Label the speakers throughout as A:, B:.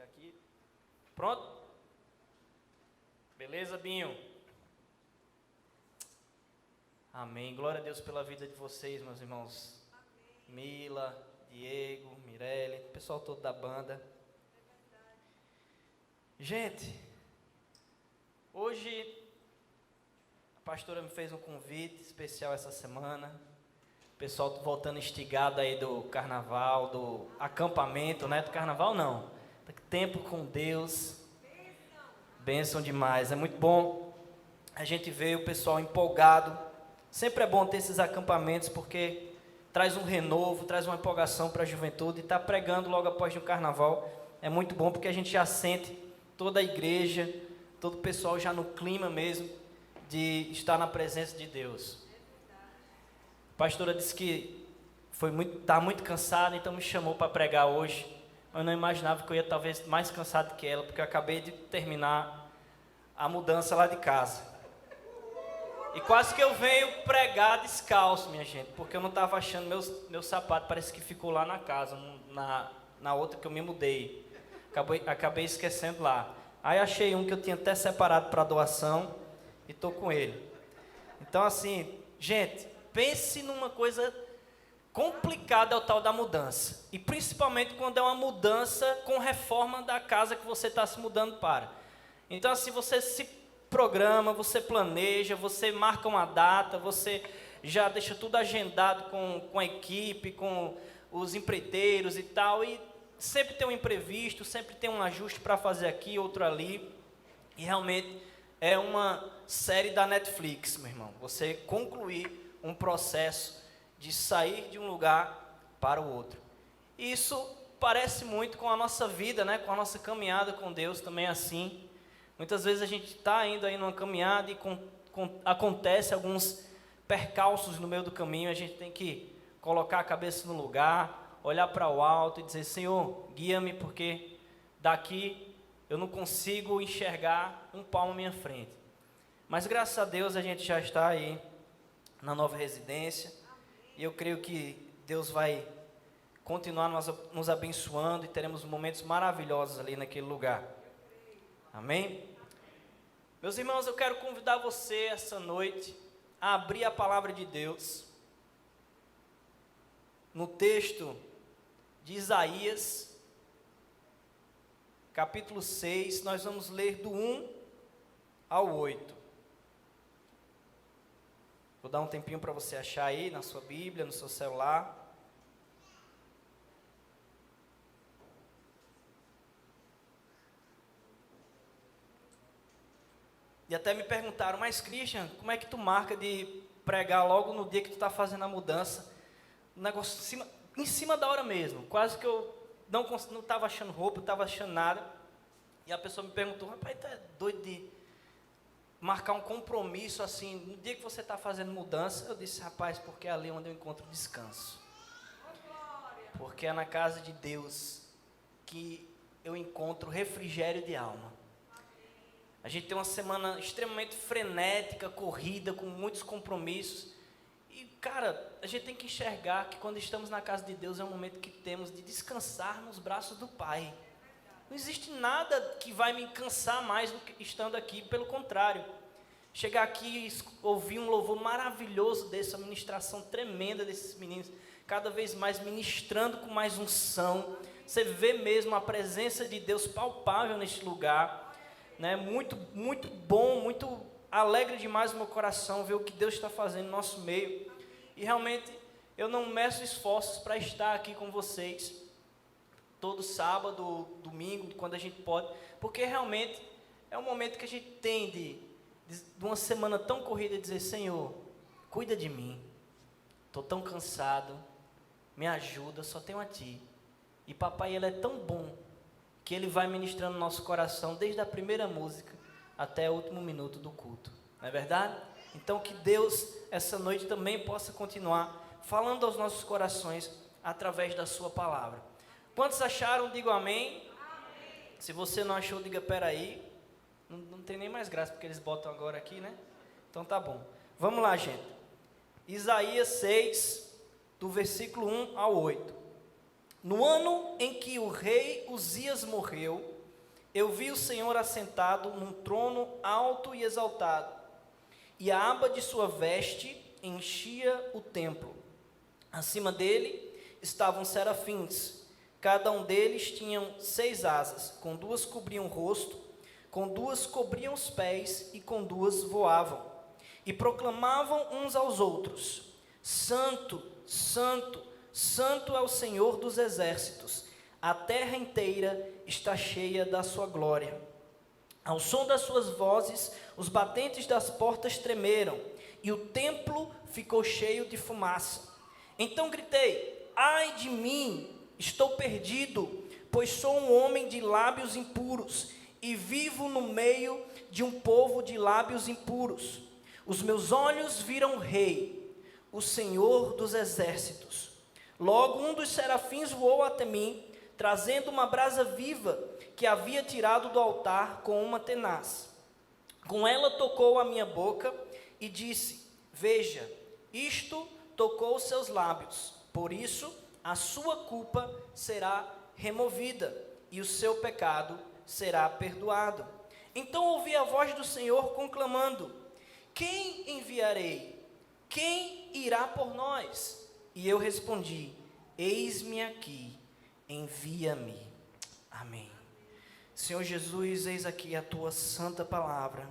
A: aqui. Pronto? Beleza, Binho? Amém. Glória a Deus pela vida de vocês, meus irmãos. Amém. Mila, Diego, Mirelle, o pessoal todo da banda. Gente, hoje a pastora me fez um convite especial essa semana. O pessoal voltando instigado aí do carnaval, do acampamento, né? Do carnaval não, tempo com Deus. Bênção demais, é muito bom a gente ver o pessoal empolgado. Sempre é bom ter esses acampamentos porque traz um renovo, traz uma empolgação para a juventude. E estar pregando logo após o carnaval é muito bom porque a gente já sente toda a igreja, todo o pessoal já no clima mesmo de estar na presença de Deus. A pastora disse que está muito cansada, então me chamou para pregar hoje. Mas eu não imaginava que eu ia talvez mais cansado que ela, porque eu acabei de terminar a mudança lá de casa. E quase que eu venho pregar descalço, minha gente, porque eu não estava achando meu sapato, parece que ficou lá na casa, na outra que eu me mudei. Acabei esquecendo lá. Aí achei um que eu tinha até separado para doação e estou com ele. Então assim, gente, pense numa coisa complicada, é o tal da mudança. E principalmente quando é uma mudança com reforma da casa que você está se mudando para. Então assim, você se programa, você planeja, você marca uma data, você já deixa tudo agendado com a equipe, com os empreiteiros e tal, e sempre tem um imprevisto, sempre tem um ajuste para fazer aqui, outro ali, e realmente é uma série da Netflix, meu irmão, você concluir um processo de sair de um lugar para o outro. Isso parece muito com a nossa vida, né? Com a nossa caminhada com Deus também é assim. Muitas vezes a gente está indo aí numa caminhada e acontece alguns percalços no meio do caminho, a gente tem que colocar a cabeça no lugar, olhar para o alto e dizer, Senhor, guia-me, porque daqui eu não consigo enxergar um palmo à minha frente. Mas graças a Deus a gente já está aí na nova residência, e eu creio que Deus vai continuar nos abençoando e teremos momentos maravilhosos ali naquele lugar. Amém? Meus irmãos, eu quero convidar você essa noite a abrir a palavra de Deus no texto de Isaías, capítulo 6, nós vamos ler do 1 ao 8. Vou dar um tempinho para você achar aí na sua Bíblia, no seu celular. E até me perguntaram, mas Christian, como é que tu marca de pregar logo no dia que tu está fazendo a mudança? Um negócio em cima da hora mesmo. Quase que eu não estava achando roupa, não estava achando nada. E a pessoa me perguntou, rapaz, tu é doido de marcar um compromisso assim, no dia que você está fazendo mudança? Eu disse, rapaz, porque é ali onde eu encontro descanso. Porque é na casa de Deus que eu encontro refrigério de alma. A gente tem uma semana extremamente frenética, corrida, com muitos compromissos. E, cara, a gente tem que enxergar que quando estamos na casa de Deus é um momento que temos de descansar nos braços do Pai. Não existe nada que vai me cansar mais do que estando aqui, pelo contrário. Chegar aqui e ouvir um louvor maravilhoso desse, uma ministração tremenda desses meninos, cada vez mais ministrando com mais unção. Você vê mesmo a presença de Deus palpável neste lugar. Né? Muito, muito bom, muito alegre demais o meu coração ver o que Deus está fazendo no nosso meio. E realmente eu não meço esforços para estar aqui com vocês todo sábado, domingo, quando a gente pode, porque realmente é um momento que a gente tem de uma semana tão corrida, dizer, Senhor, cuida de mim, estou tão cansado, me ajuda, só tenho a Ti. E papai, Ele é tão bom, que Ele vai ministrando no nosso coração, desde a primeira música até o último minuto do culto, não é verdade? Então que Deus, essa noite também possa continuar falando aos nossos corações, através da sua palavra. Quantos acharam, digam amém. Amém. Se você não achou, diga peraí. Não tem nem mais graça, porque eles botam agora aqui, né? Então tá bom. Vamos lá, gente. Isaías 6, do versículo 1 ao 8. No ano em que o rei Uzias morreu, eu vi o Senhor assentado num trono alto e exaltado, e a aba de sua veste enchia o templo. Acima dele estavam serafins, cada um deles tinha 6 asas, com 2 cobriam o rosto, com 2 cobriam os pés e com 2 voavam, e proclamavam uns aos outros: Santo, Santo, Santo é o Senhor dos exércitos, a terra inteira está cheia da sua glória. Ao som das suas vozes, os batentes das portas tremeram, e o templo ficou cheio de fumaça. Então gritei: ai de mim, estou perdido, pois sou um homem de lábios impuros, e vivo no meio de um povo de lábios impuros. Os meus olhos viram o Rei, o Senhor dos exércitos. Logo um dos serafins voou até mim, trazendo uma brasa viva que havia tirado do altar com uma tenaz. Com ela tocou a minha boca e disse: veja, isto tocou os seus lábios, por isso a sua culpa será removida e o seu pecado será perdoado. Então ouvi a voz do Senhor conclamando: quem enviarei? Quem irá por nós? E eu respondi: eis-me aqui, envia-me. Amém. Senhor Jesus, eis aqui a tua santa palavra.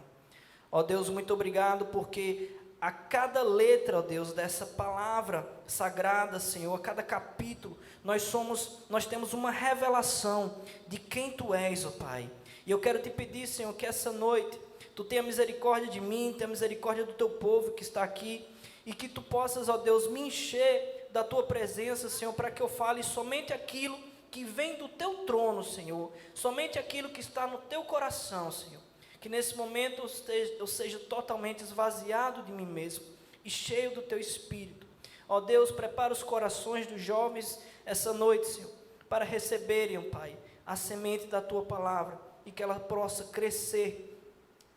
A: Ó Deus, muito obrigado, porque a cada letra, ó Deus, dessa palavra sagrada, Senhor, a cada capítulo, nós temos uma revelação de quem Tu és, ó Pai. E eu quero te pedir, Senhor, que essa noite Tu tenha misericórdia de mim, tenha misericórdia do Teu povo que está aqui, e que Tu possas, ó Deus, me encher da Tua presença, Senhor, para que eu fale somente aquilo que vem do Teu trono, Senhor, somente aquilo que está no Teu coração, Senhor. Que nesse momento eu seja totalmente esvaziado de mim mesmo e cheio do Teu Espírito. Ó Deus, prepara os corações dos jovens essa noite, Senhor, para receberem, ó Pai, a semente da Tua palavra, e que ela possa crescer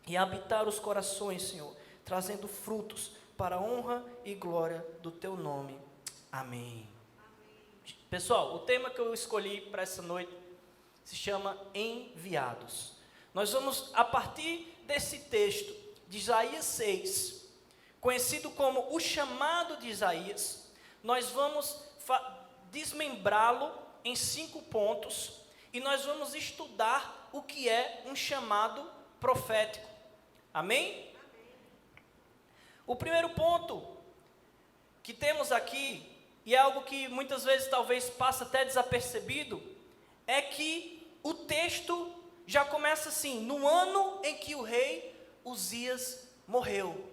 A: e habitar os corações, Senhor, trazendo frutos para a honra e glória do Teu nome. Amém. Pessoal, o tema que eu escolhi para essa noite se chama Enviados. Nós vamos, a partir desse texto de Isaías 6, conhecido como o chamado de Isaías, nós vamos desmembrá-lo em 5 pontos, e nós vamos estudar o que é um chamado profético. Amém? O primeiro ponto que temos aqui, e é algo que muitas vezes talvez passa até desapercebido, é que o texto já começa assim: no ano em que o rei Uzias morreu.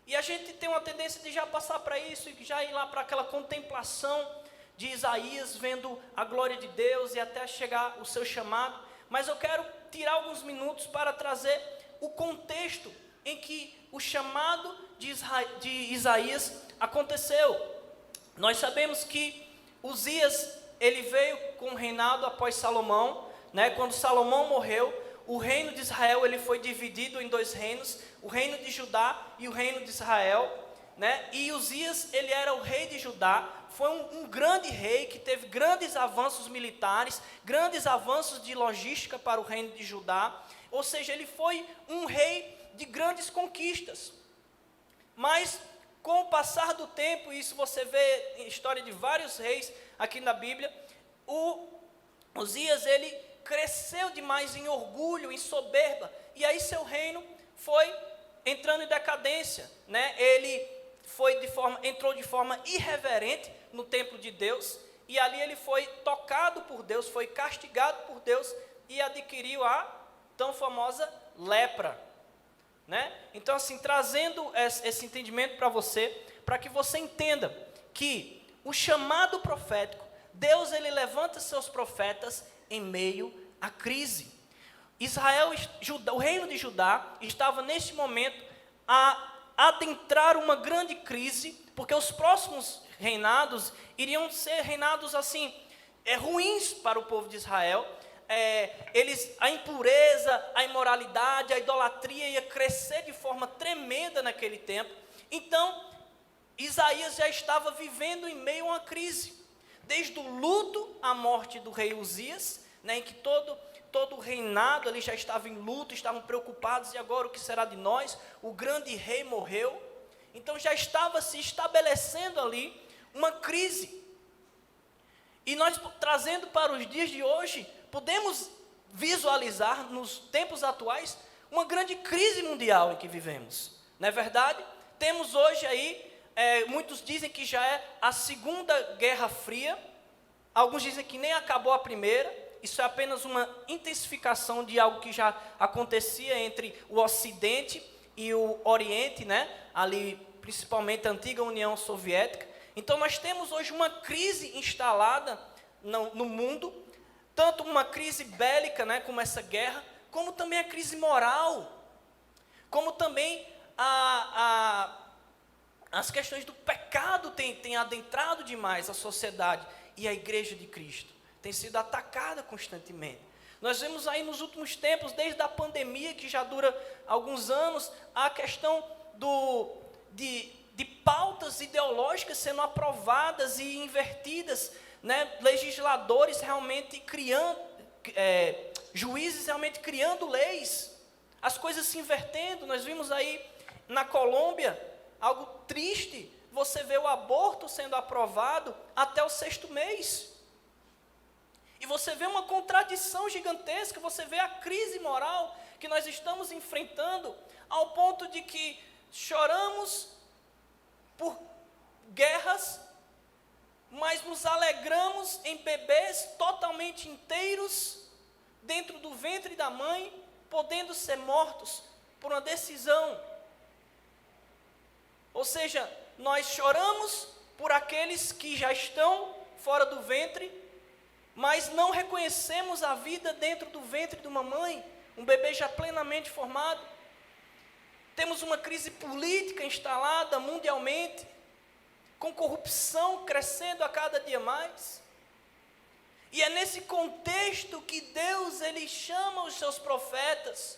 A: E a gente tem uma tendência de já passar para isso, e já ir lá para aquela contemplação de Isaías, vendo a glória de Deus e até chegar o seu chamado. Mas eu quero tirar alguns minutos para trazer o contexto em que o chamado de Isaías aconteceu. Nós sabemos que Uzias, ele veio com o reinado após Salomão, né? Quando Salomão morreu, o reino de Israel ele foi dividido em 2 reinos, o reino de Judá e o reino de Israel, né? E Uzias, ele era o rei de Judá, foi um grande rei que teve grandes avanços militares, grandes avanços de logística para o reino de Judá, ou seja, ele foi um rei de grandes conquistas. Mas com o passar do tempo, isso você vê em história de vários reis aqui na Bíblia, o Uzias, ele cresceu demais em orgulho, em soberba, e aí seu reino foi entrando em decadência, né? Ele entrou de forma irreverente no templo de Deus, e ali ele foi tocado por Deus, foi castigado por Deus, e adquiriu a tão famosa lepra, né? Então, assim, trazendo esse entendimento para você, para que você entenda que o chamado profético, Deus, ele levanta seus profetas em meio à crise. O reino de Judá estava neste momento a adentrar uma grande crise, porque os próximos reinados iriam ser reinados assim, ruins para o povo de Israel. A impureza, a imoralidade, a idolatria ia crescer de forma tremenda naquele tempo. Então, Isaías já estava vivendo em meio a uma crise. desde o luto à morte do rei Uzias, né, em que todo o reinado ali já estava em luto, estavam preocupados, e agora o que será de nós? O grande rei morreu. Então já estava se estabelecendo ali uma crise. E nós, trazendo para os dias de hoje, podemos visualizar nos tempos atuais uma grande crise mundial em que vivemos. Não é verdade? Temos hoje aí, muitos dizem que já é a Segunda Guerra Fria, alguns dizem que nem acabou a primeira. Isso é apenas uma intensificação de algo que já acontecia entre o Ocidente e o Oriente, né? Ali, principalmente a antiga União Soviética. Então, nós temos hoje uma crise instalada no mundo, tanto uma crise bélica, né, como essa guerra, como também a crise moral, como também as questões do pecado têm adentrado demais a sociedade, e a Igreja de Cristo tem sido atacada constantemente. Nós vemos aí nos últimos tempos, desde a pandemia, que já dura alguns anos, a questão de pautas ideológicas sendo aprovadas e invertidas, né? Legisladores realmente criando, juízes realmente criando leis, as coisas se invertendo. Nós vimos aí na Colômbia, algo triste, você vê o aborto sendo aprovado até o 6º mês. E você vê uma contradição gigantesca, você vê a crise moral que nós estamos enfrentando, ao ponto de que choramos por guerras, mas nos alegramos em bebês totalmente inteiros, dentro do ventre da mãe, podendo ser mortos por uma decisão. Ou seja, nós choramos por aqueles que já estão fora do ventre, mas não reconhecemos a vida dentro do ventre de uma mãe, um bebê já plenamente formado. Temos uma crise política instalada mundialmente, com corrupção crescendo a cada dia mais. E é nesse contexto que Deus, Ele chama os seus profetas.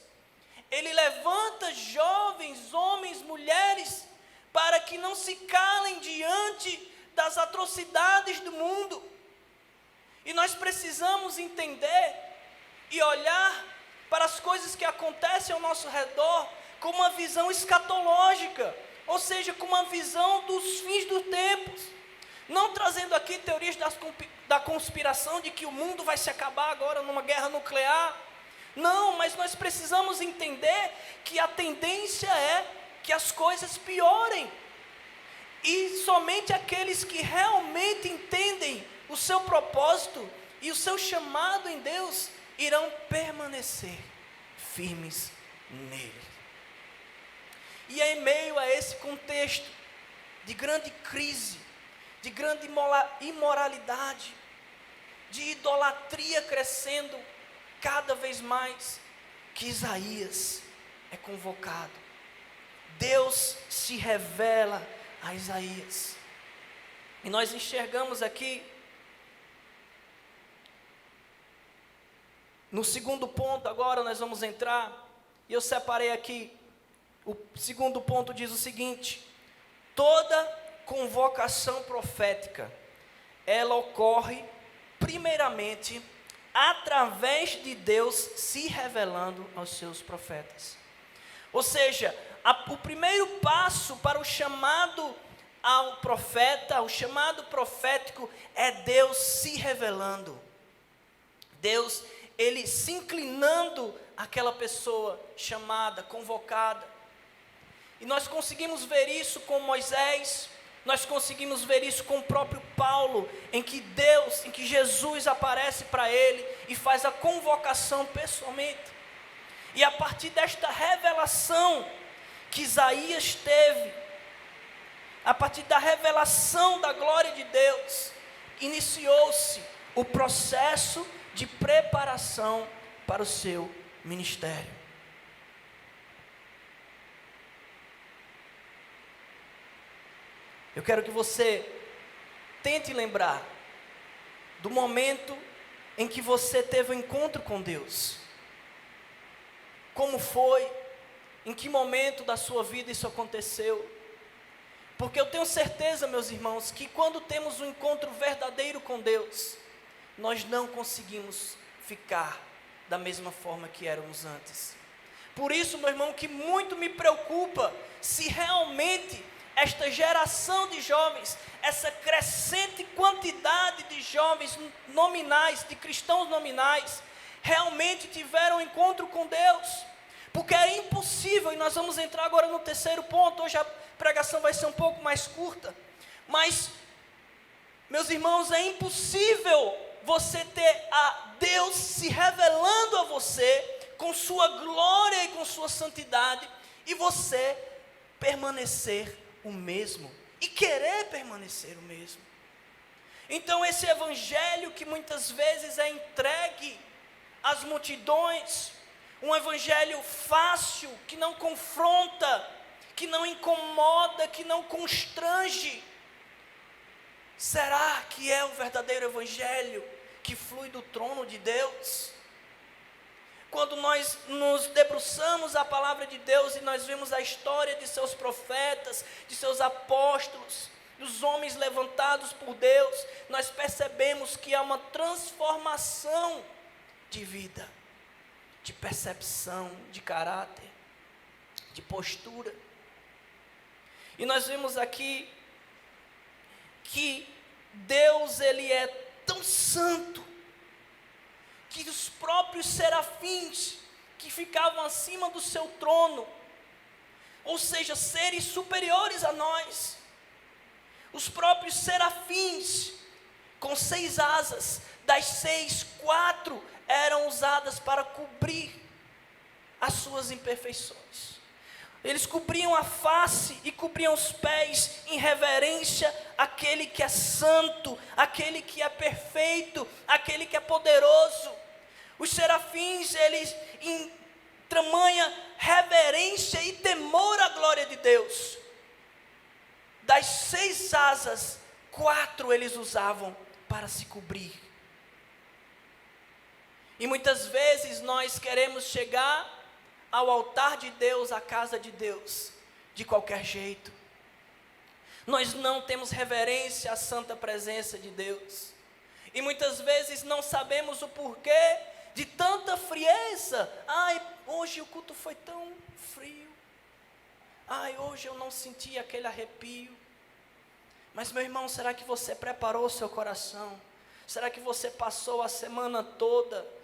A: Ele levanta jovens, homens, mulheres, para que não se calem diante das atrocidades do mundo. E nós precisamos entender e olhar para as coisas que acontecem ao nosso redor com uma visão escatológica, ou seja, com uma visão dos fins dos tempos. Não trazendo aqui teorias da conspiração de que o mundo vai se acabar agora numa guerra nuclear. Não, mas nós precisamos entender que a tendência é que as coisas piorem. E somente aqueles que realmente entendem o seu propósito e o seu chamado em Deus irão permanecer firmes nele. E é em meio a esse contexto de grande crise, de grande imoralidade, de idolatria crescendo cada vez mais, que Isaías é convocado. Deus se revela a Isaías. E nós enxergamos aqui, no segundo ponto, agora nós vamos entrar, e eu separei aqui, o segundo ponto diz o seguinte: toda convocação profética, ela ocorre primeiramente através de Deus se revelando aos seus profetas. Ou seja, o primeiro passo para o chamado ao profeta, o chamado profético, é Deus se revelando. Deus, Ele se inclinando àquela pessoa chamada, convocada. E nós conseguimos ver isso com Moisés, nós conseguimos ver isso com o próprio Paulo, em que Jesus aparece para ele e faz a convocação pessoalmente. E a partir desta revelação que Isaías teve, a partir da revelação da glória de Deus, iniciou-se o processo de preparação para o seu ministério. Eu quero que você tente lembrar do momento em que você teve um encontro com Deus. Como foi? Em que momento da sua vida isso aconteceu? Porque eu tenho certeza, meus irmãos, que quando temos um encontro verdadeiro com Deus, nós não conseguimos ficar da mesma forma que éramos antes. Por isso, meu irmão, que muito me preocupa se realmente esta geração de jovens, essa crescente quantidade de jovens nominais, de cristãos nominais, realmente tiveram um encontro com Deus. Porque é impossível, e nós vamos entrar agora no terceiro ponto, hoje a pregação vai ser um pouco mais curta, mas, meus irmãos, é impossível você ter a Deus se revelando a você, com sua glória e com sua santidade, e você permanecer o mesmo, e querer permanecer o mesmo. Então esse evangelho que muitas vezes é entregue às multidões, um evangelho fácil, que não confronta, que não incomoda, que não constrange, será que é o verdadeiro evangelho que flui do trono de Deus? Quando nós nos debruçamos a palavra de Deus e nós vemos a história de seus profetas, de seus apóstolos, dos homens levantados por Deus, nós percebemos que há uma transformação de vida, de percepção, de caráter, de postura. E nós vemos aqui que Deus, Ele é tão santo, que os próprios serafins que ficavam acima do seu trono, ou seja, seres superiores a nós, os próprios serafins, com 6 asas, das 6, 4 eram usadas para cobrir as suas imperfeições. Eles cobriam a face e cobriam os pés em reverência àquele que é santo, àquele que é perfeito, àquele que é poderoso. Os serafins, eles em tamanha reverência e temor à glória de Deus, das 6 asas, 4 eles usavam para se cobrir. E muitas vezes nós queremos chegar ao altar de Deus, à casa de Deus, de qualquer jeito. Nós não temos reverência à santa presença de Deus. E muitas vezes não sabemos o porquê de tanta frieza. Ai, hoje o culto foi tão frio. Ai, hoje eu não senti aquele arrepio. Mas, meu irmão, será que você preparou o seu coração? Será que você passou a semana toda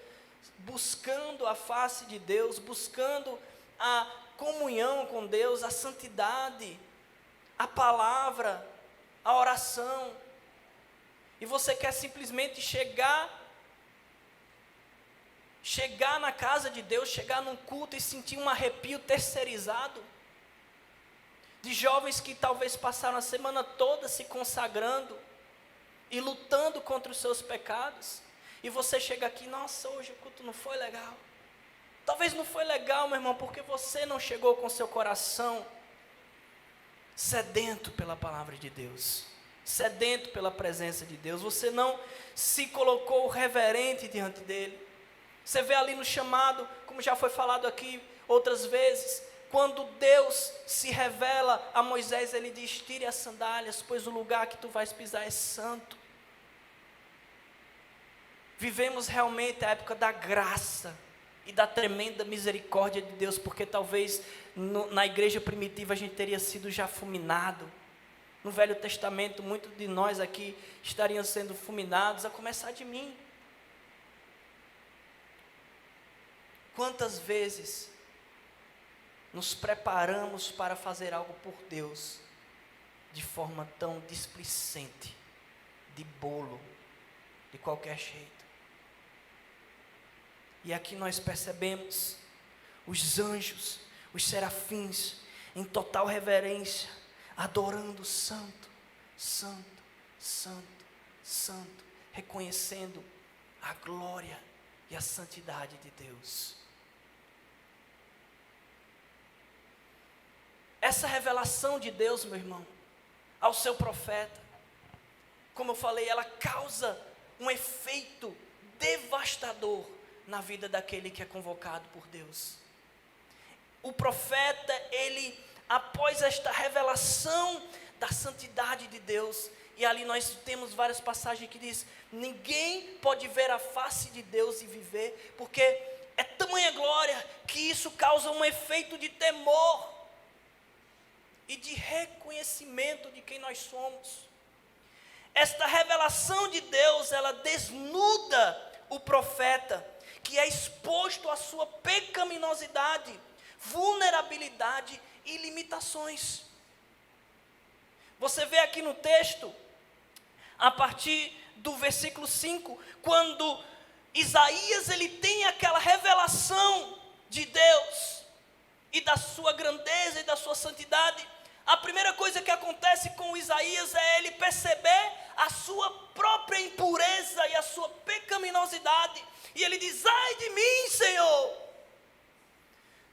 A: buscando a face de Deus, buscando a comunhão com Deus, a santidade, a palavra, a oração? E você quer simplesmente chegar na casa de Deus, chegar num culto e sentir um arrepio terceirizado? De jovens que talvez passaram a semana toda se consagrando e lutando contra os seus pecados, e você chega aqui, nossa, hoje o culto não foi legal. Talvez não foi legal, meu irmão, porque você não chegou com seu coração sedento pela palavra de Deus, sedento pela presença de Deus. Você não se colocou reverente diante dele. Você vê ali no chamado, como já foi falado aqui outras vezes, quando Deus se revela a Moisés, ele diz: tire as sandálias, pois o lugar que tu vais pisar é santo. Vivemos realmente a época da graça e da tremenda misericórdia de Deus, porque talvez na igreja primitiva a gente teria sido já fulminado. No Velho Testamento, muitos de nós aqui estariam sendo fulminados, a começar de mim. Quantas vezes nos preparamos para fazer algo por Deus de forma tão displicente, de bolo, de qualquer jeito? E aqui nós percebemos os anjos, os serafins, em total reverência, adorando santo, santo, santo, santo, reconhecendo a glória e a santidade de Deus. Essa revelação de Deus, meu irmão, ao seu profeta, como eu falei, ela causa um efeito devastador na vida daquele que é convocado por Deus. O profeta, ele, após esta revelação da santidade de Deus. E ali nós temos várias passagens que diz: ninguém pode ver a face de Deus e viver, porque é tamanha glória que isso causa um efeito de temor e de reconhecimento de quem nós somos. Esta revelação de Deus, ela desnuda o profeta, que é exposto à sua pecaminosidade, vulnerabilidade e limitações. Você vê aqui no texto, a partir do versículo 5, quando Isaías ele tem aquela revelação de Deus e da sua grandeza e da sua santidade, a primeira coisa que acontece com Isaías é ele perceber a sua própria impureza e a sua pecaminosidade, e ele diz: ai de mim, Senhor,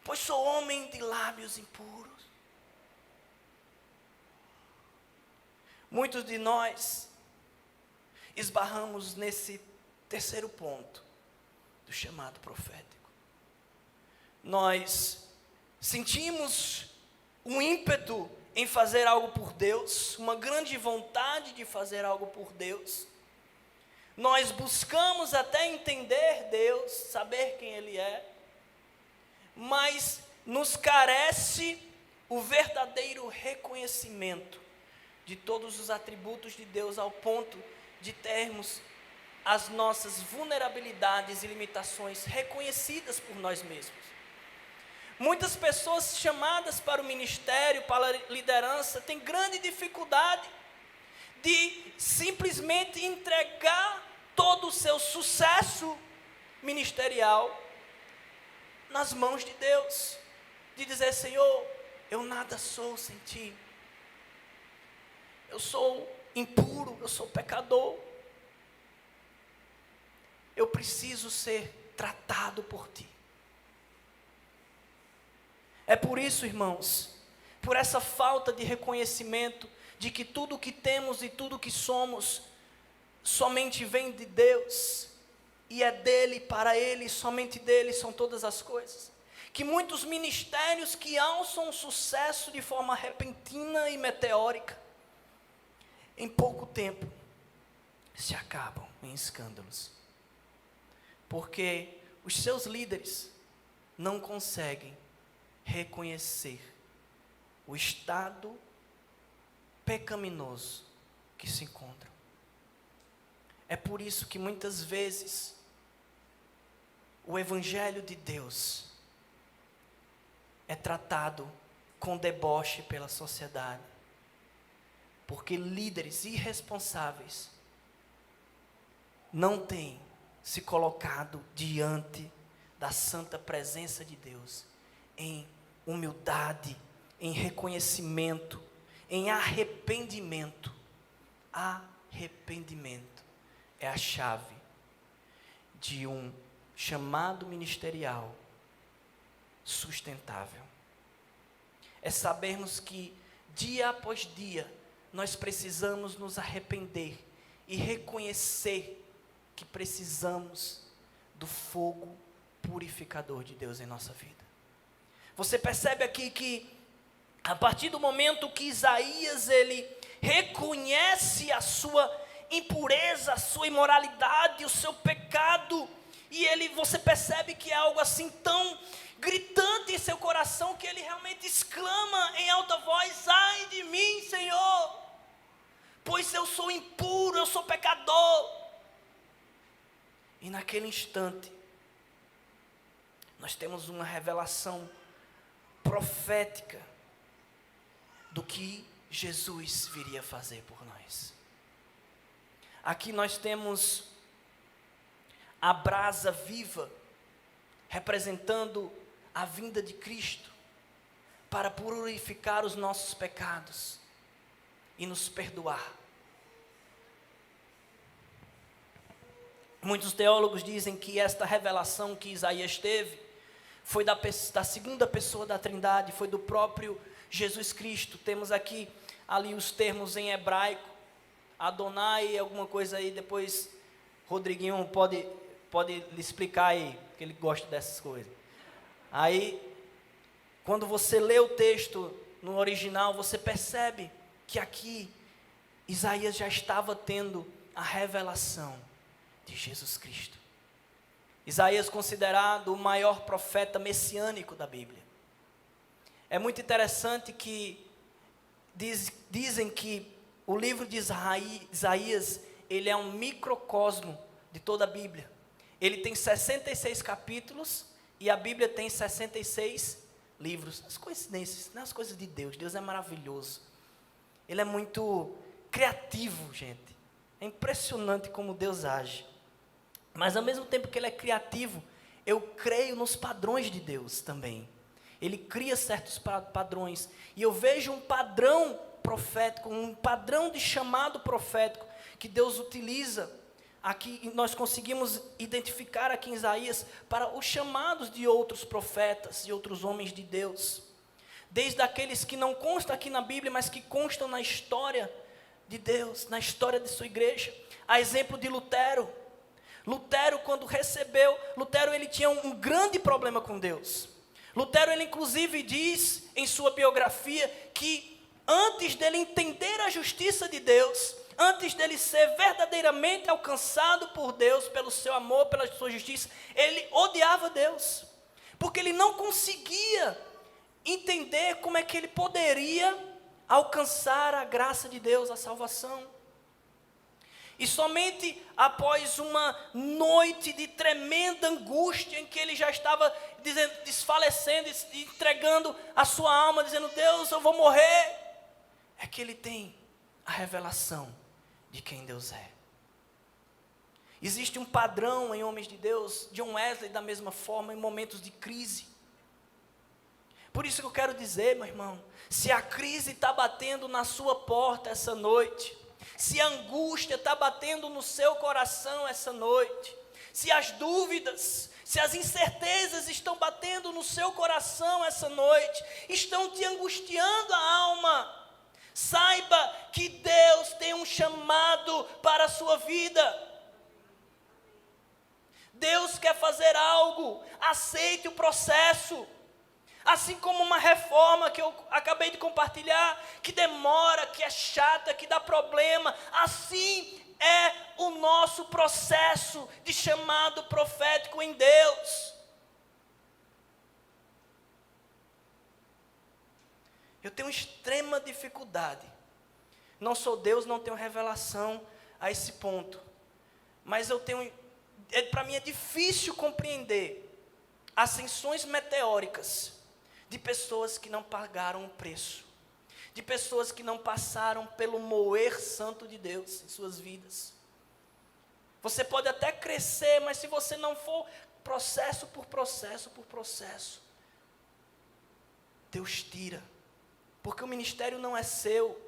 A: pois sou homem de lábios impuros. Muitos de nós esbarramos nesse terceiro ponto do chamado profético. Nós sentimos um ímpeto em fazer algo por Deus, uma grande vontade de fazer algo por Deus. Nós buscamos até entender Deus, saber quem Ele é, mas nos carece o verdadeiro reconhecimento de todos os atributos de Deus, ao ponto de termos as nossas vulnerabilidades e limitações reconhecidas por nós mesmos. Muitas pessoas chamadas para o ministério, para a liderança, têm grande dificuldade de simplesmente entregar todo o seu sucesso ministerial nas mãos de Deus, de dizer: Senhor, eu nada sou sem Ti, eu sou impuro, eu sou pecador, eu preciso ser tratado por Ti. É por isso, irmãos, por essa falta de reconhecimento de que tudo o que temos e tudo o que somos somente vem de Deus, e é dele, para ele, somente dele são todas as coisas, que muitos ministérios que alçam sucesso de forma repentina e meteórica, em pouco tempo se acabam em escândalos, porque os seus líderes não conseguem reconhecer o estado pecaminoso que se encontram. É por isso que muitas vezes o Evangelho de Deus é tratado com deboche pela sociedade, porque líderes irresponsáveis não têm se colocado diante da santa presença de Deus em humildade, em reconhecimento, em arrependimento. Arrependimento é a chave de um chamado ministerial sustentável. É sabermos que dia após dia nós precisamos nos arrepender e reconhecer que precisamos do fogo purificador de Deus em nossa vida. Você percebe aqui que a partir do momento que Isaías ele reconhece a sua impureza, a sua imoralidade, o seu pecado, e você percebe que é algo assim tão gritante em seu coração, que ele realmente exclama em alta voz: ai de mim, Senhor, pois eu sou impuro, eu sou pecador. E naquele instante nós temos uma revelação profética do que Jesus viria fazer por nós. Aqui nós temos a brasa viva, representando a vinda de Cristo, para purificar os nossos pecados e nos perdoar. Muitos teólogos dizem que esta revelação que Isaías teve foi da segunda pessoa da Trindade, foi do próprio Jesus Cristo. Temos aqui, ali os termos em hebraico, Adonai, alguma coisa aí, depois Rodriguinho pode lhe explicar aí, porque ele gosta dessas coisas. Aí, quando você lê o texto no original, você percebe que aqui Isaías já estava tendo a revelação de Jesus Cristo. Isaías considerado o maior profeta messiânico da Bíblia. É muito interessante que dizem que o livro de Isaías, ele é um microcosmo de toda a Bíblia. Ele tem 66 capítulos e a Bíblia tem 66 livros. As coincidências, não é as coisas de Deus. Deus é maravilhoso. Ele é muito criativo, gente. É impressionante como Deus age. Mas ao mesmo tempo que ele é criativo, eu creio nos padrões de Deus também. Ele cria certos padrões. E eu vejo um padrão profético, um padrão de chamado profético que Deus utiliza. Aqui nós conseguimos identificar aqui em Isaías para os chamados de outros profetas e outros homens de Deus. Desde aqueles que não constam aqui na Bíblia, mas que constam na história de Deus, na história de sua igreja. A exemplo de Lutero. Lutero, quando recebeu, ele tinha um grande problema com Deus. Lutero, ele inclusive diz em sua biografia que antes dele entender a justiça de Deus, antes dele ser verdadeiramente alcançado por Deus, pelo seu amor, pela sua justiça, ele odiava Deus, porque ele não conseguia entender como é que ele poderia alcançar a graça de Deus, a salvação. E somente após uma noite de tremenda angústia, em que ele já estava desfalecendo, entregando a sua alma, dizendo: Deus, eu vou morrer, é que ele tem a revelação de quem Deus é. Existe um padrão em homens de Deus. John Wesley, da mesma forma, em momentos de crise. Por isso que eu quero dizer, meu irmão, se a crise está batendo na sua porta essa noite, se a angústia está batendo no seu coração essa noite, se as dúvidas, se as incertezas estão batendo no seu coração essa noite, estão te angustiando a alma, saiba que Deus tem um chamado para a sua vida. Deus quer fazer algo, aceite o processo. Assim como uma reforma que eu acabei de compartilhar, que demora, que é chata, que dá problema, assim é o nosso processo de chamado profético em Deus. Eu tenho extrema dificuldade. Não sou Deus, não tenho revelação a esse ponto. Mas para mim é difícil compreender ascensões meteóricas de pessoas que não pagaram o preço, de pessoas que não passaram pelo moer santo de Deus em suas vidas. Você pode até crescer, mas se você não for processo por processo por processo, Deus tira, porque o ministério não é seu.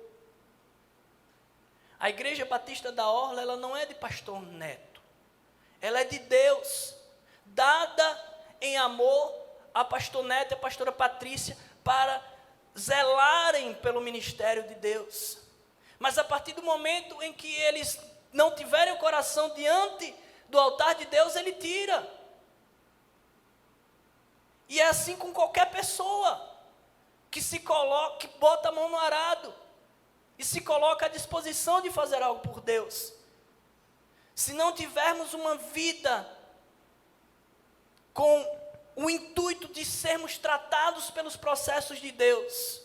A: A Igreja Batista da Orla, ela não é de pastor Neto, ela é de Deus, dada em amor a pastor Neto e a pastora Patrícia para zelarem pelo ministério de Deus. Mas a partir do momento em que eles não tiverem o coração diante do altar de Deus, Ele tira. E é assim com qualquer pessoa que se coloca, que bota a mão no arado e se coloca à disposição de fazer algo por Deus. Se não tivermos uma vida com o intuito de sermos tratados pelos processos de Deus,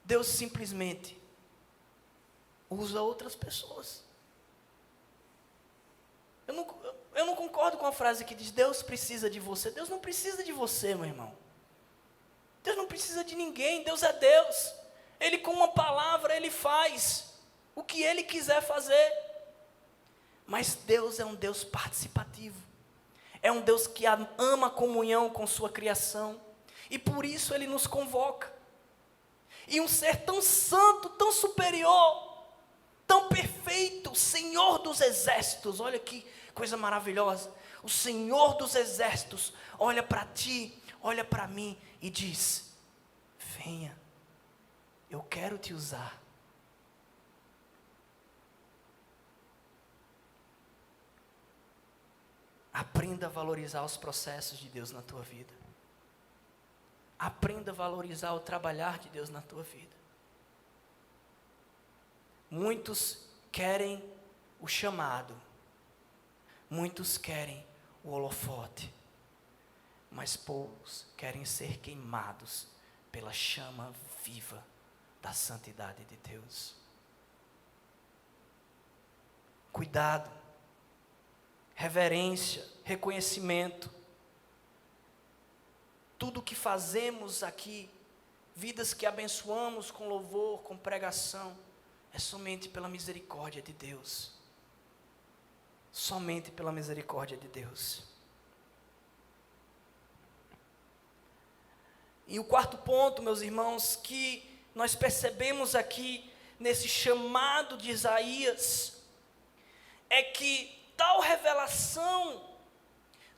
A: Deus simplesmente usa outras pessoas. Eu não concordo com a frase que diz: Deus precisa de você. Deus não precisa de você, meu irmão. Deus não precisa de ninguém. Deus é Deus. Ele, com uma palavra, Ele faz o que Ele quiser fazer. Mas Deus é um Deus participativo. É um Deus que ama a comunhão com sua criação. E por isso Ele nos convoca. E um ser tão santo, tão superior, tão perfeito, Senhor dos exércitos, olha que coisa maravilhosa. O Senhor dos exércitos olha para ti, olha para mim e diz: venha, eu quero te usar. Aprenda a valorizar os processos de Deus na tua vida. Aprenda a valorizar o trabalhar de Deus na tua vida. Muitos querem o chamado, muitos querem o holofote, mas poucos querem ser queimados pela chama viva da santidade de Deus. Cuidado, reverência, reconhecimento. Tudo o que fazemos aqui, vidas que abençoamos com louvor, com pregação, é somente pela misericórdia de Deus. Somente pela misericórdia de Deus. E o quarto ponto, meus irmãos, que nós percebemos aqui nesse chamado de Isaías, é que tal revelação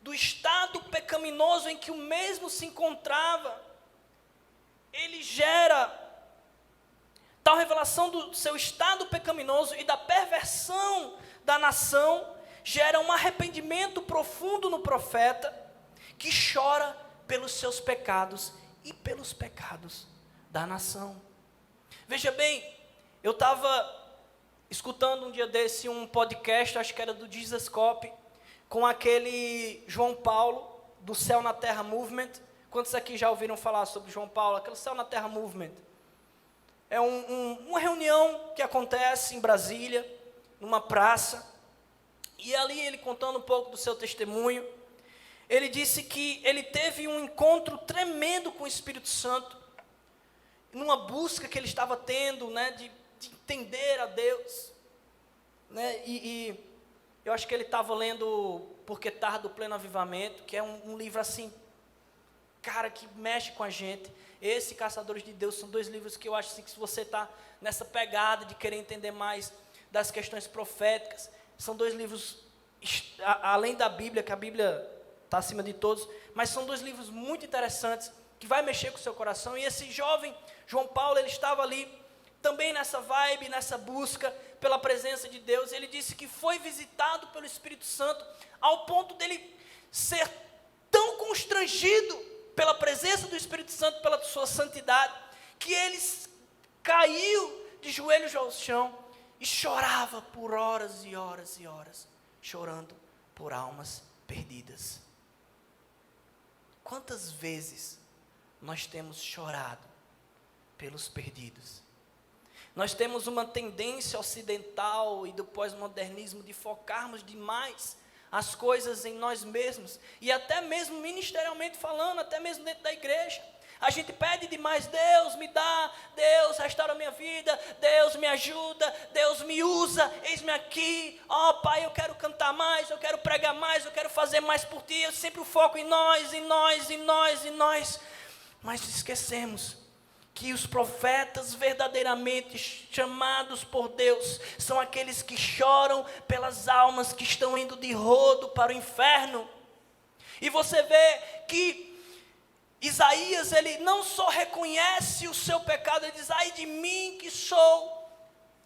A: do estado pecaminoso em que o mesmo se encontrava, ele gera tal revelação do seu estado pecaminoso e da perversão da nação, gera um arrependimento profundo no profeta, que chora pelos seus pecados e pelos pecados da nação. Veja bem, eu estava escutando um dia desse um podcast, acho que era do Jesus Cop, com aquele João Paulo, do Céu na Terra Movement. Quantos aqui já ouviram falar sobre João Paulo? Aquele Céu na Terra Movement. É uma reunião que acontece em Brasília, numa praça, e ali ele contando um pouco do seu testemunho, ele disse que ele teve um encontro tremendo com o Espírito Santo, numa busca que ele estava tendo, né, de entender a Deus, né, e eu acho que ele estava lendo Porque Tarda o Pleno Avivamento, que é um livro assim, cara, que mexe com a gente. Esse Caçadores de Deus são dois livros que eu acho assim, que se você está nessa pegada de querer entender mais das questões proféticas, são dois livros, além da Bíblia, que a Bíblia está acima de todos, mas são dois livros muito interessantes, que vai mexer com o seu coração. E esse jovem, João Paulo, ele estava ali, também nessa vibe, nessa busca pela presença de Deus. Ele disse que foi visitado pelo Espírito Santo, ao ponto dele ser tão constrangido pela presença do Espírito Santo, pela sua santidade, que ele caiu de joelhos ao chão e chorava por horas e horas e horas, chorando por almas perdidas. Quantas vezes nós temos chorado pelos perdidos? Nós temos uma tendência ocidental e do pós-modernismo de focarmos demais as coisas em nós mesmos, e até mesmo ministerialmente falando, até mesmo dentro da igreja, a gente pede demais: Deus me dá, Deus restaura a minha vida, Deus me ajuda, Deus me usa, eis-me aqui, ó Pai, eu quero cantar mais, eu quero pregar mais, eu quero fazer mais por Ti. Eu sempre foco em nós, em nós, em nós, em nós, mas esquecemos que os profetas verdadeiramente chamados por Deus são aqueles que choram pelas almas que estão indo de rodo para o inferno. E você vê que Isaías, ele não só reconhece o seu pecado, ele diz: ai de mim que sou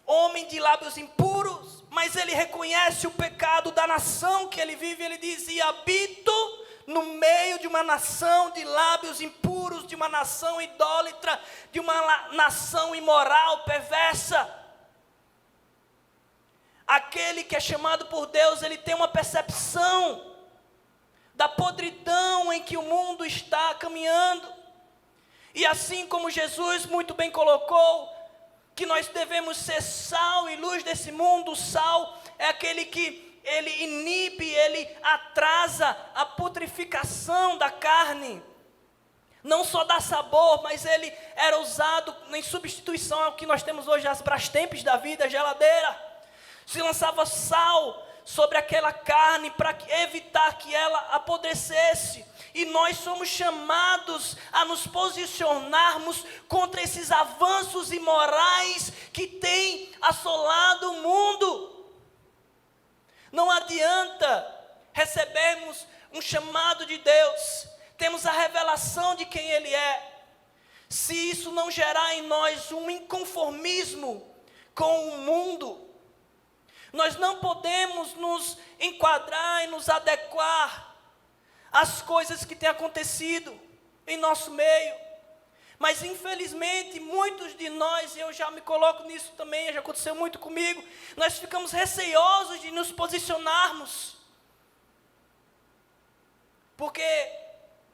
A: homem de lábios impuros, mas ele reconhece o pecado da nação que ele vive. Ele diz: e habito no meio de uma nação de lábios impuros, de uma nação idólatra, de uma nação imoral, perversa. Aquele que é chamado por Deus, ele tem uma percepção da podridão em que o mundo está caminhando. E assim como Jesus muito bem colocou, que nós devemos ser sal e luz desse mundo. O sal é aquele que ele inibe, ele atrasa a putrificação da carne. Não só dá sabor, mas ele era usado em substituição ao que nós temos hoje, as Brastempes da vida, a geladeira. Se lançava sal sobre aquela carne para evitar que ela apodrecesse. E nós somos chamados a nos posicionarmos contra esses avanços imorais que têm assolado o mundo. Não adianta recebermos um chamado de Deus, temos a revelação de quem Ele é, se isso não gerar em nós um inconformismo com o mundo. Nós não podemos nos enquadrar e nos adequar às coisas que têm acontecido em nosso meio. Mas infelizmente muitos de nós, e eu já me coloco nisso também, já aconteceu muito comigo, nós ficamos receosos de nos posicionarmos. Porque,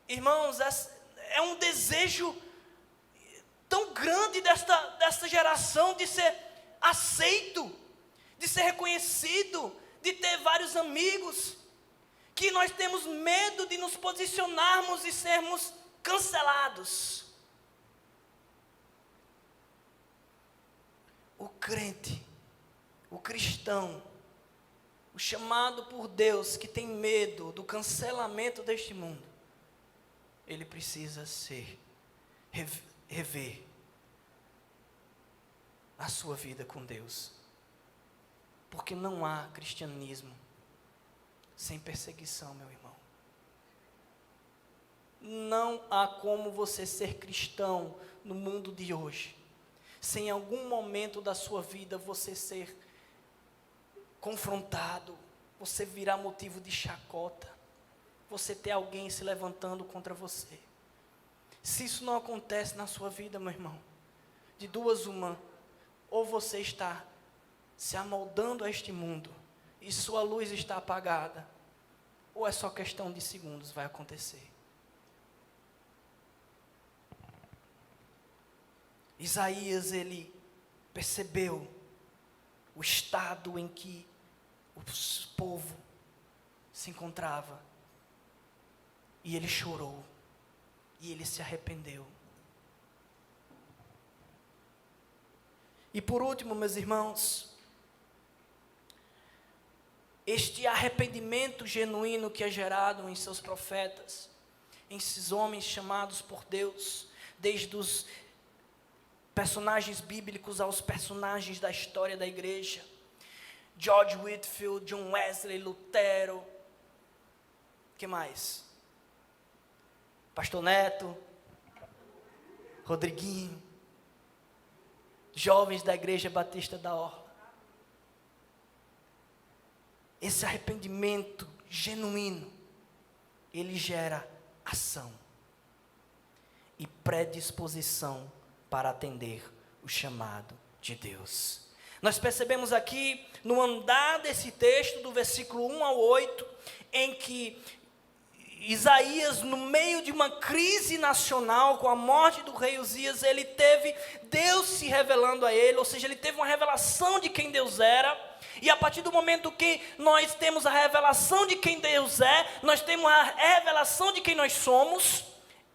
A: irmãos, é um desejo tão grande desta geração de ser aceito, de ser reconhecido, de ter vários amigos, que nós temos medo de nos posicionarmos e sermos cancelados. O crente, o cristão, o chamado por Deus que tem medo do cancelamento deste mundo, ele precisa rever a sua vida com Deus. Porque não há cristianismo sem perseguição, meu irmão. Não há como você ser cristão no mundo de hoje, sem em algum momento da sua vida você ser confrontado, você virar motivo de chacota, você ter alguém se levantando contra você. Se isso não acontece na sua vida, meu irmão, de duas uma, ou você está se amoldando a este mundo e sua luz está apagada, ou é só questão de segundos, vai acontecer. Isaías, ele percebeu o estado em que o povo se encontrava, e ele chorou, e ele se arrependeu. E por último, meus irmãos, este arrependimento genuíno que é gerado em seus profetas, em esses homens chamados por Deus, desde os personagens bíblicos aos personagens da história da igreja, George Whitefield, John Wesley, Lutero, que mais? Pastor Neto, Rodriguinho, jovens da Igreja Batista da Orla. Esse arrependimento genuíno, ele gera ação e predisposição para atender o chamado de Deus. Nós percebemos aqui, no andar desse texto, do versículo 1 ao 8, em que Isaías, no meio de uma crise nacional, com a morte do rei Uzias, ele teve Deus se revelando a ele, ou seja, ele teve uma revelação de quem Deus era, e a partir do momento que nós temos a revelação de quem Deus é, nós temos a revelação de quem nós somos.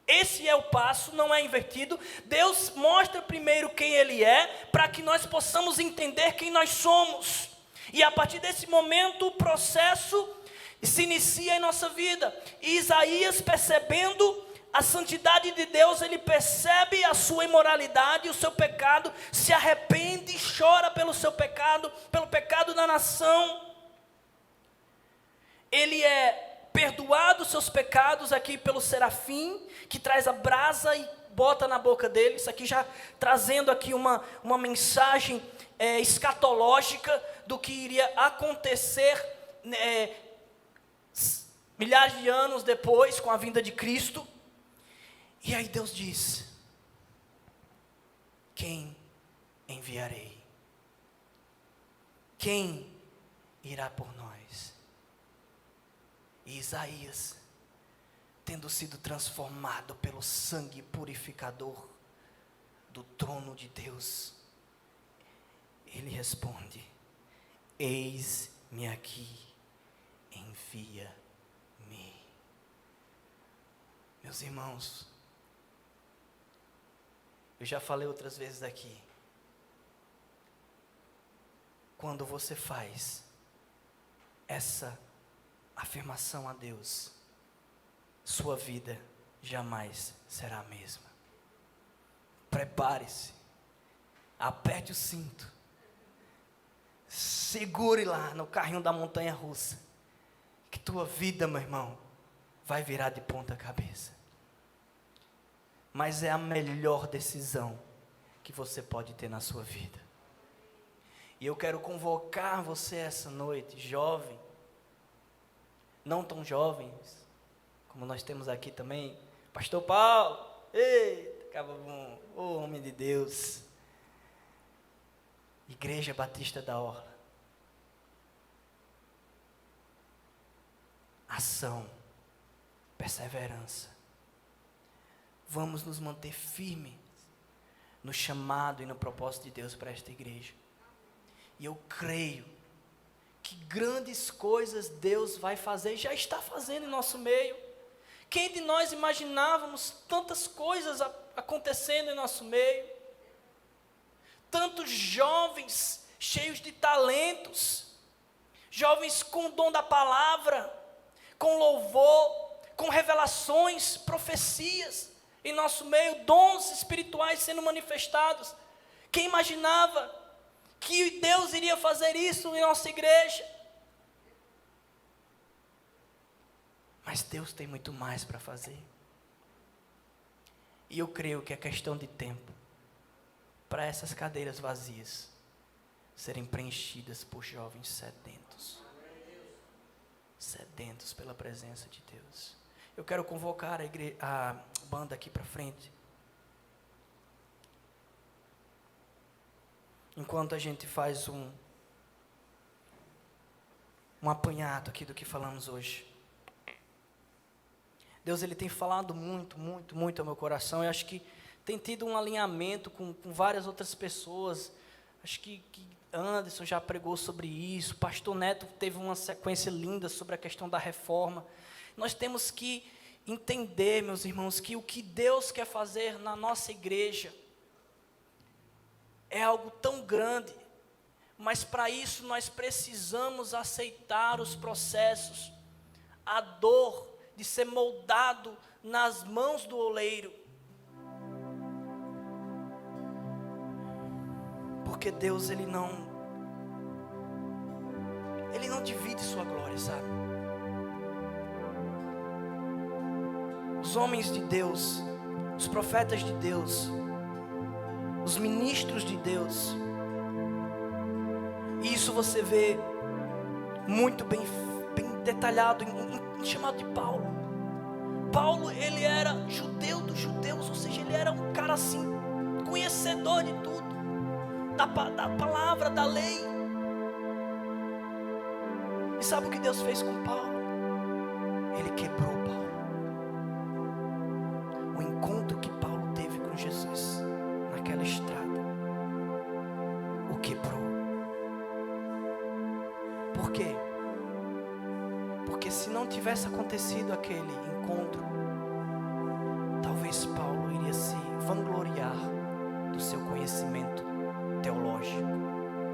A: Esse é o passo, não é invertido. Deus mostra primeiro quem Ele é, para que nós possamos entender quem nós somos. E a partir desse momento, o processo se inicia em nossa vida. E Isaías, percebendo a santidade de Deus, ele percebe a sua imoralidade, o seu pecado, se arrepende, chora pelo seu pecado, pelo pecado da nação. Ele é perdoado os seus pecados aqui pelo serafim, que traz a brasa e bota na boca dele. Isso aqui já trazendo aqui uma mensagem escatológica do que iria acontecer milhares de anos depois, com a vinda de Cristo. E aí Deus diz: quem enviarei? Quem irá por nós? E Isaías, tendo sido transformado pelo sangue purificador do trono de Deus, ele responde: eis-me aqui, envia-me. Meus irmãos, eu já falei outras vezes aqui, quando você faz essa afirmação a Deus, sua vida jamais será a mesma. Prepare-se, aperte o cinto, segure lá no carrinho da montanha russa, que tua vida, meu irmão, vai virar de ponta cabeça. Mas é a melhor decisão que você pode ter na sua vida. E eu quero convocar você essa noite, jovem, não tão jovens, como nós temos aqui também, Pastor Paulo, eita, Acaba bom. Ô, homem de Deus. Igreja Batista da Orla. Ação. Perseverança. Vamos nos manter firmes no chamado e no propósito de Deus para esta igreja. E eu creio que grandes coisas Deus vai fazer e já está fazendo em nosso meio. Quem de nós imaginávamos tantas coisas acontecendo em nosso meio? Tantos jovens cheios de talentos, jovens com o dom da palavra, com louvor, com revelações, profecias em nosso meio, dons espirituais sendo manifestados. Quem imaginava que Deus iria fazer isso em nossa igreja? Mas Deus tem muito mais para fazer. E eu creio que é questão de tempo para essas cadeiras vazias serem preenchidas por jovens sedentos. Sedentos pela presença de Deus. Eu quero convocar a banda aqui para frente. Enquanto a gente faz um apanhado aqui do que falamos hoje. Deus, Ele tem falado muito ao meu coração. Eu acho que tem tido um alinhamento com várias outras pessoas. Acho que Anderson já pregou sobre isso. Pastor Neto teve uma sequência linda sobre a questão da reforma. Nós temos que entender, meus irmãos, que o que Deus quer fazer na nossa igreja é algo tão grande, mas para isso nós precisamos aceitar os processos, a dor de ser moldado nas mãos do oleiro. Porque Deus, Ele não divide sua glória, sabe? Os homens de Deus, os profetas de Deus, os ministros de Deus, e isso você vê muito bem detalhado em chamado de Paulo. Paulo, ele era judeu dos judeus, ou seja, ele era um cara assim, conhecedor de tudo, da palavra, da lei. E sabe o que Deus fez com Paulo? Ele quebrou Paulo. O encontro que Paulo teve com Jesus naquela estrada o quebrou. Por quê? Porque se não tivesse acontecido aquele encontro, talvez Paulo iria se vangloriar do seu conhecimento teológico,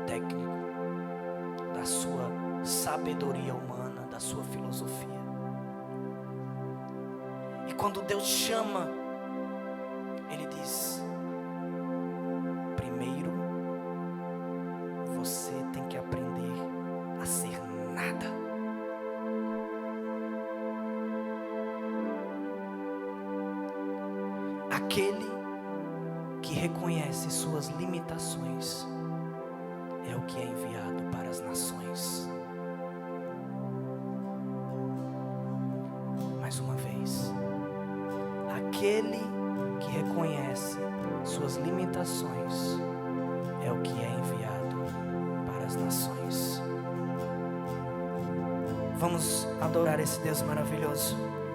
A: técnico, da sua sabedoria humana, da sua filosofia. E quando Deus chama, Ele diz: primeiro você tem que aprender a ser nada. Aquele que reconhece suas limitações é o que é enviado para as nações. Mais uma vez, aquele que reconhece suas limitações é o que é enviado para as nações. Vamos adorar esse Deus maravilhoso.